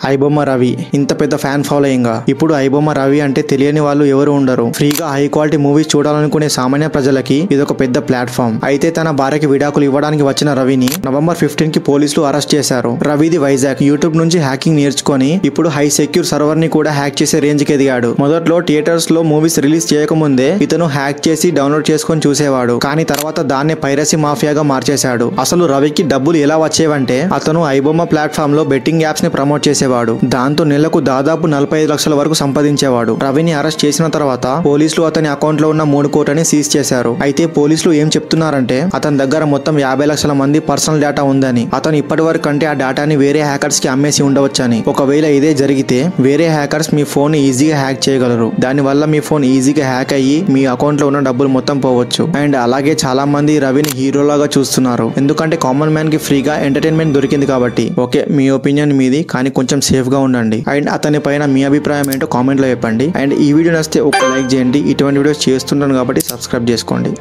ఐబొమ్మ రవి ఇంత పెద్ద fan following. ఇప్పుడు ఐబొమ్మ రవి అంటే తెలియని వాళ్ళు ఎవరు ఉండరు. ఫ్రీగా హై క్వాలిటీ మూవీస్ చూడాలనుకునే సామాన్య ప్రజలకి ఇదొక పెద్ద ప్లాట్ఫామ్. అయితే తన భార్యకి విడాకులు ఇవ్వడానికి వచ్చిన రవిని నవంబర్ 15 కి పోలీసులు అరెస్ట్ చేశారు. రవిది వైజాగ్. యూట్యూబ్ నుంచి హ్యాకింగ్ నేర్చుకొని ఇప్పుడు హై సెక్యూర్ సర్వర్ ని కూడా హ్యాక్ చేసే రేంజ్ కి ఎదిగాడు. మొదట్లో థియేటర్స్ లో మూవీస్ రిలీజ్ చేయకముందే ఇతను హ్యాక్ చేసి డౌన్లోడ్ చేసుకొని చూసేవాడు. కానీ తర్వాత దాన్నే పైరసీ మాఫియాగా మార్చేశాడు. అసలు రవికి డబ్బులు ఎలా వచ్చేవంటే అతను ఐబొమ్మ ప్లాట్ఫామ్ లో బెట్టింగ్ యాప్స్ ని ప్రమోట్ చేసేవాడు. దాంతో నెలకు దాదాపు 45 లక్షల వరకు సంపాదించేవాడు. రవిని అరెస్ట్ చేసిన తర్వాత పోలీసులు అతని అకౌంట్ లో ఉన్న 3 కోట్లని సీజ్ చేశారు. అయితే పోలీసులు ఏం చెప్తున్నారంటే అతని దగ్గర మొత్తం 50 లక్షల మంది పర్సనల్ డేటా ఉందని, అతను ఇప్పటి వరకు అంటే ఆ డేటాని వేరే హ్యాకర్స్ కి అమ్మేసి ఉండవచ్చని. ఒకవేళ ఇదే జరిగితే వేరే హ్యాకర్స్ మీ ఫోన్ ఈజీగా హ్యాక్ చేయగలరు. దాని వల్ల మీ ఫోన్ ఈజీగా హ్యాక్ అయ్యి మీ అకౌంట్ లో ఉన్న డబ్బులు మొత్తం పోవచ్చు. అండ్ అలాగే చాలా మంది రవిని హీరోలాగా చూస్తున్నారు. ఎందుకంటే కామన్ మ్యాన్ కి ఫ్రీగా ఎంటర్టైన్మెంట్ దొరికింది కాబట్టి. ఓకే, మీ ఒపీనియన్ మీది, కానీ కొంచెం సేఫ్ గా ఉండండి. అండ్ అతని పైన మీ అభిప్రాయం ఏంటో కామెంట్ లో చెప్పండి. అండ్ ఈ వీడియో నచ్చితే ఒక లైక్ చేయండి. ఇటువంటి వీడియోస్ చేస్తుంటాను కాబట్టి సబ్స్క్రైబ్ చేసుకోండి.